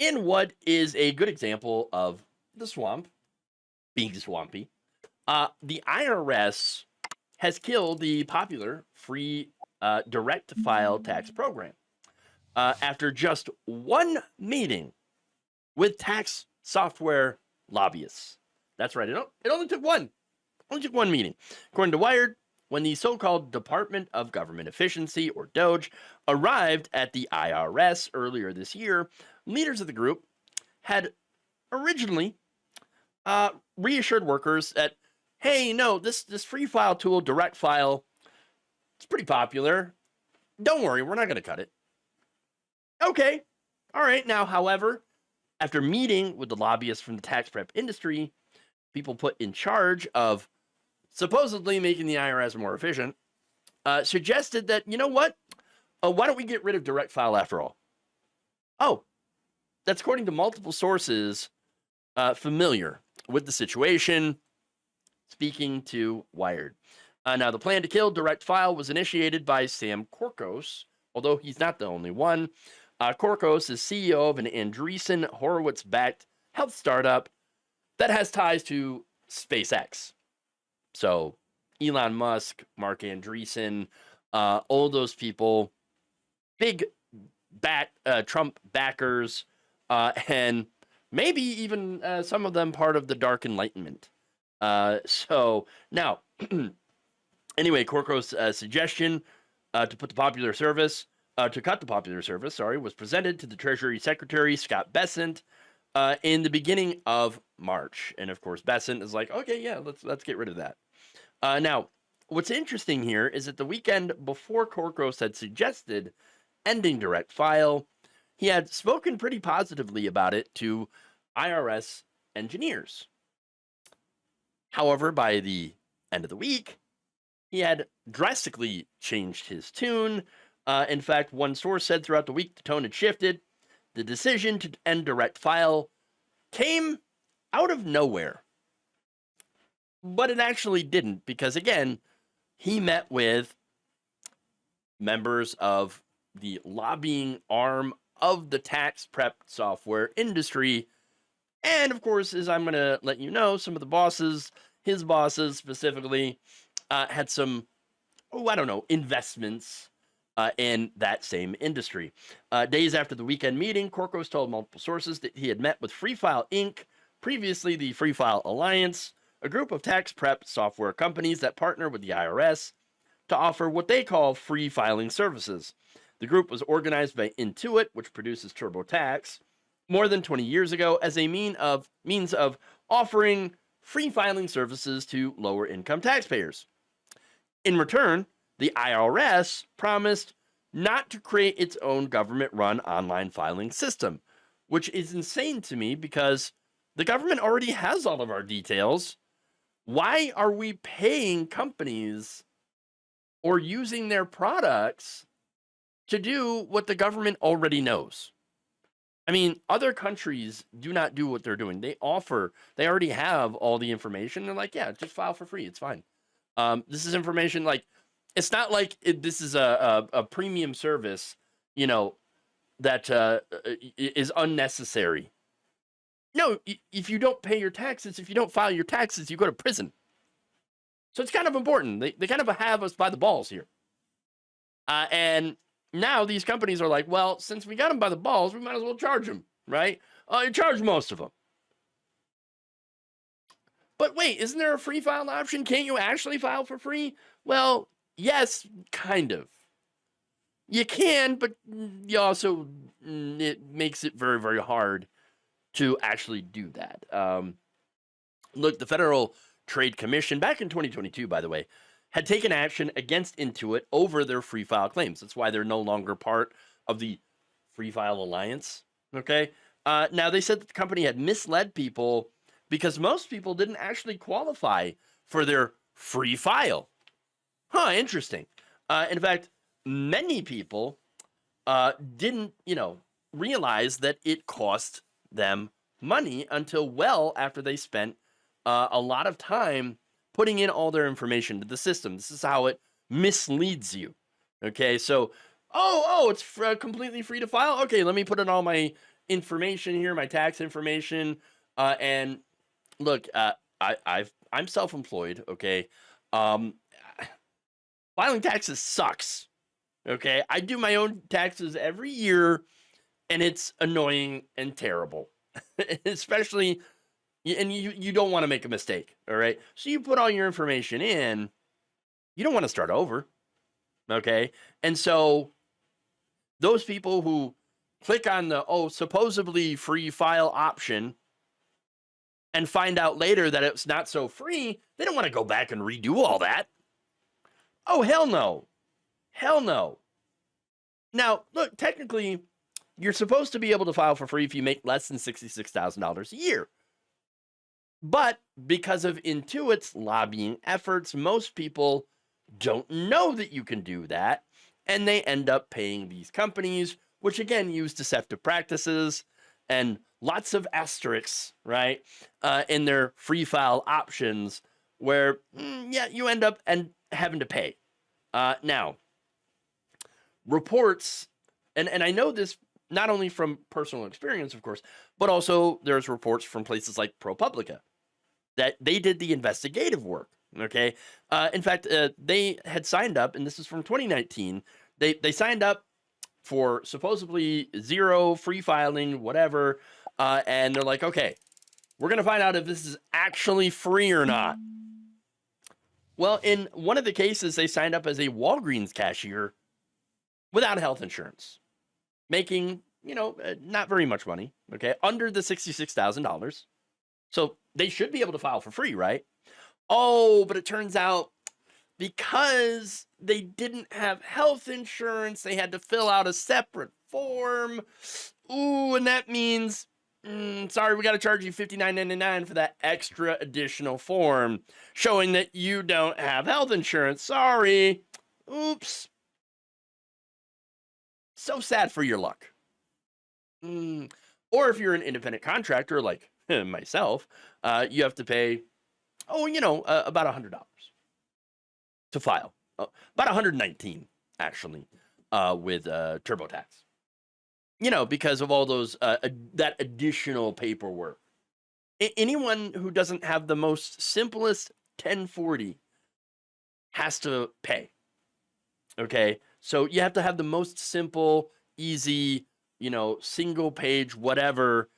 In what is a good example of the swamp being swampy, the IRS has killed the popular free direct file tax program after just one meeting with tax software lobbyists. That's right. It only took one. Only took one meeting. According to Wired, when the so-called Department of Government Efficiency, or DOGE, arrived at the IRS earlier this year, leaders of the group had originally reassured workers that, hey, no, this free file tool, direct file, it's pretty popular. Don't worry, we're not going to cut it. Okay. All right. Now, however, after meeting with the lobbyists from the tax prep industry, people put in charge of supposedly making the IRS more efficient, suggested that, you know what? Why don't we get rid of direct file after all? Oh, that's according to multiple sources familiar with the situation, speaking to Wired. Now, the plan to kill direct file was initiated by Sam Corcos, although he's not the only one. Corcos is CEO of an Andreessen Horowitz-backed health startup that has ties to SpaceX. So Elon Musk, Mark Andreessen, all those people, big Trump backers, and maybe even some of them part of the Dark Enlightenment. So now, anyway, Corco's suggestion to cut the popular service, was presented to the Treasury Secretary Scott Bessent in the beginning of March, and of course, Bessent is like, okay, yeah, let's get rid of that. Now, what's interesting here is that the weekend before Corcos had suggested ending direct file, he had spoken pretty positively about it to IRS engineers. However, by the end of the week, he had drastically changed his tune. In fact, one source said throughout the week the tone had shifted. The decision to end direct file came out of nowhere. But it actually didn't, because again, he met with members of the lobbying arm of the tax prep software industry. And of course, as I'm going to let you know, some of the bosses, his bosses specifically, had some, investments in that same industry. Days after the weekend meeting, Corcos told multiple sources that he had met with Free File Inc., previously the Free File Alliance, a group of tax prep software companies that partner with the IRS to offer what they call free filing services. The group was organized by Intuit, which produces TurboTax, more than 20 years ago as a means of offering free filing services to lower income taxpayers. In return, the IRS promised not to create its own government-run online filing system, which is insane to me because the government already has all of our details. Why are we paying companies or using their products to do what the government already knows? I mean, other countries do not do what they're doing. They already have all the information. They're like, yeah, just file for free. It's fine. This is information it's not like this is a premium service, that is unnecessary. No, if you don't pay your taxes, if you don't file your taxes, you go to prison. So it's kind of important. They kind of have us by the balls here. And now these companies are like, well, since we got them by the balls, we might as well charge them, right? You charge most of them. But wait, isn't there a free file option? Can't you actually file for free? Well, yes, kind of. You can, but you also, it makes it very, very hard to actually do that. Look, the Federal Trade Commission, back in 2022, by the way, had taken action against Intuit over their free file claims. That's why they're no longer part of the Free File Alliance. Okay. Now, they said that the company had misled people because most people didn't actually qualify for their free file. Interesting. In fact, many people didn't, realize that it cost them money until well after they spent a lot of time putting in all their information to the system. This is how it misleads you. Okay, so, it's completely free to file. Okay, let me put in all my information here, my tax information, and look, I'm self-employed, okay? Um, Filing taxes sucks, okay? I do my own taxes every year, and it's annoying and terrible, especially, and you don't want to make a mistake, all right? So you put all your information in, you don't want to start over, okay? And so those people who click on the, supposedly free file option and find out later that it's not so free, they don't want to go back and redo all that. Oh, hell no. Hell no. Now, look, technically, you're supposed to be able to file for free if you make less than $66,000 a year. But because of Intuit's lobbying efforts, most people don't know that you can do that, and they end up paying these companies, which again use deceptive practices and lots of asterisks, right, in their free file options, where you end up having to pay. Now, reports, and I know this not only from personal experience, of course, but also there's reports from places like ProPublica that they did the investigative work. Okay. In fact, they had signed up, and this is from 2019. They signed up for supposedly zero free filing, whatever. And they're like, okay, we're going to find out if this is actually free or not. Well, in one of the cases, they signed up as a Walgreens cashier without health insurance, making, not very much money. Okay. Under the $66,000. So they should be able to file for free, right? Oh, but it turns out because they didn't have health insurance, they had to fill out a separate form. Ooh, and that means, sorry, we got to charge you $59.99 for that extra additional form showing that you don't have health insurance. Sorry. Oops. So sad for your luck. Or if you're an independent contractor like myself, you have to pay, about $100 to file. About $119 actually, with TurboTax. Because of all those that additional paperwork. Anyone who doesn't have the most simplest 1040 has to pay. Okay, so you have to have the most simple, easy, single page, whatever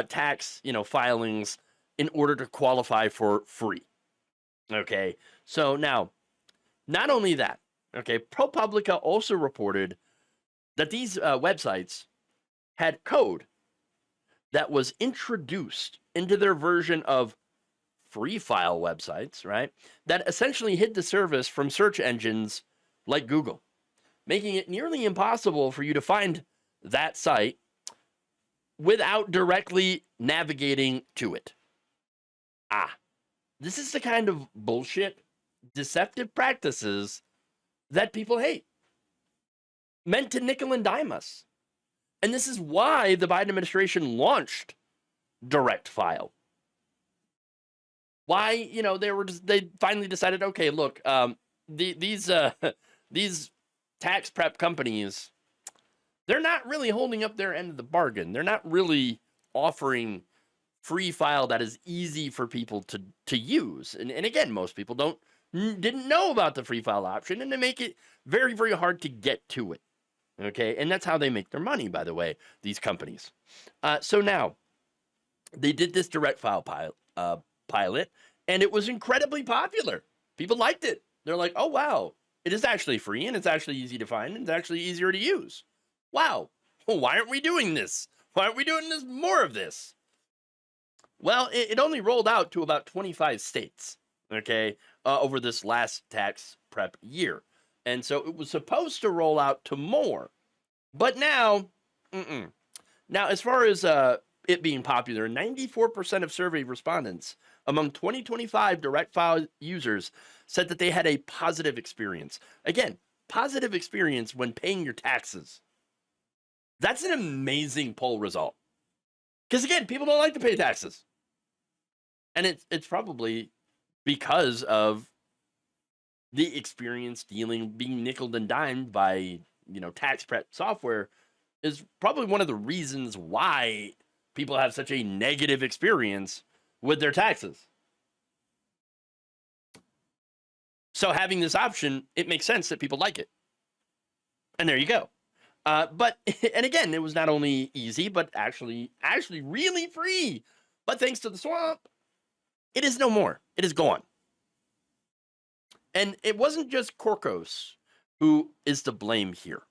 tax, filings in order to qualify for free. Okay, so now, not only that, okay, ProPublica also reported that these websites had code that was introduced into their version of free file websites, right, that essentially hid the service from search engines like Google, making it nearly impossible for you to find that site without directly navigating to it. This is the kind of bullshit, deceptive practices that people hate, meant to nickel and dime us. And this is why the Biden administration launched direct file. Why, they finally decided, okay, look, these tax prep companies, they're not really holding up their end of the bargain. They're not really offering free file that is easy for people to use. And again, most people didn't know about the free file option, and they make it very, very hard to get to it. Okay, and that's how they make their money, by the way, these companies. So now, they did this direct file pilot, and it was incredibly popular. People liked it. They're like, oh, wow, it is actually free, and it's actually easy to find, and it's actually easier to use. Wow, well, why aren't we doing this? Why aren't we doing more of this? Well, it only rolled out to about 25 states, okay, over this last tax prep year. And so it was supposed to roll out to more. But now, Now, as far as it being popular, 94% of survey respondents among 2025 direct file users said that they had a positive experience. Again, positive experience when paying your taxes. That's an amazing poll result. Because again, people don't like to pay taxes. And it's probably because of the experience being nickeled and dimed by, tax prep software is probably one of the reasons why people have such a negative experience with their taxes. So having this option, it makes sense that people like it. And there you go. But, and again, it was not only easy, but actually really free. But thanks to the swamp, it is no more. It is gone. And it wasn't just Corcos who is to blame here.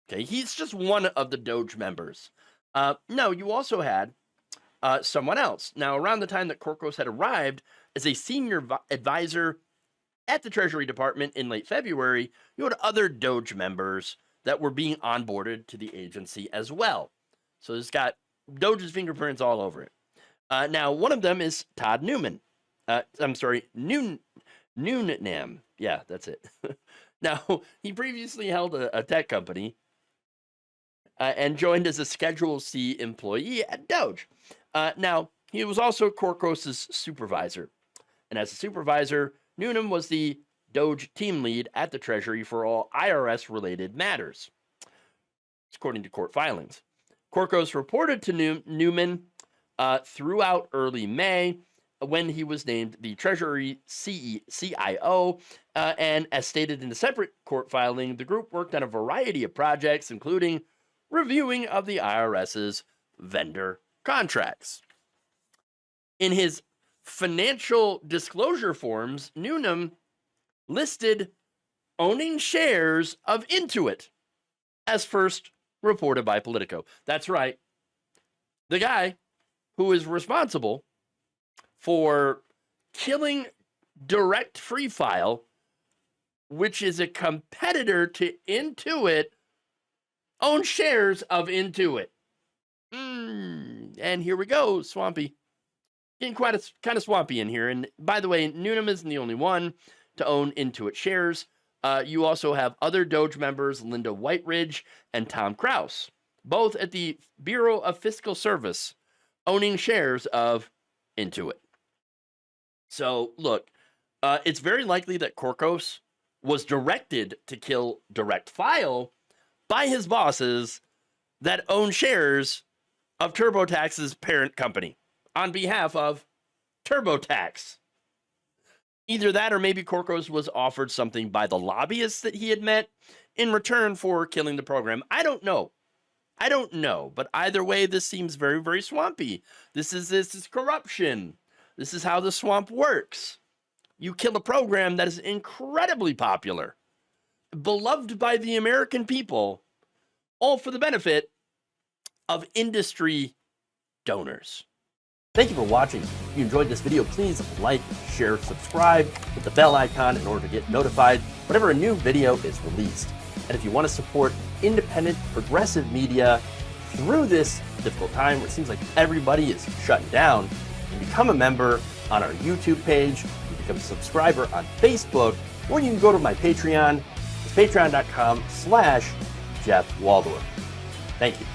Okay, he's just one of the DOGE members. No, you also had someone else. Now, around the time that Corcos had arrived as a senior advisor at the Treasury Department in late February, you had other DOGE members that were being onboarded to the agency as well. So it's got DOGE's fingerprints all over it. Now, one of them is Todd Nunam. Nunam. Yeah, that's it. Now, he previously held a tech company and joined as a Schedule C employee at DOGE. Now, he was also Corcos' supervisor. And as a supervisor, Nunam was the DOGE team lead at the Treasury for all IRS-related matters, according to court filings. Corcos reported to Nunam throughout early May when he was named the Treasury CIO, and as stated in a separate court filing, the group worked on a variety of projects, including reviewing of the IRS's vendor contracts. In his financial disclosure forms, Nunam listed owning shares of Intuit, as first reported by Politico. That's right. The guy who is responsible for killing Direct Free File, which is a competitor to Intuit, owns shares of Intuit. And here we go, swampy. Getting kind of swampy in here. And by the way, Nunam isn't the only one to own Intuit shares. You also have other DOGE members, Linda Whiteridge and Tom Kraus, both at the Bureau of Fiscal Service, owning shares of Intuit. So, look, it's very likely that Corcos was directed to kill Direct File by his bosses that own shares of TurboTax's parent company on behalf of TurboTax. Either that or maybe Corcos was offered something by the lobbyists that he had met in return for killing the program. I don't know. But either way, this seems very, very swampy. This is corruption. This is how the swamp works. You kill a program that is incredibly popular, beloved by the American people, all for the benefit of industry donors. Thank you for watching. If you enjoyed this video, please like, share, subscribe, hit the bell icon in order to get notified whenever a new video is released. And if you want to support independent, progressive media through this difficult time where it seems like everybody is shutting down, you can become a member on our YouTube page, you can become a subscriber on Facebook, or you can go to my Patreon. It's patreon.com/Jeff Waldorf. Thank you.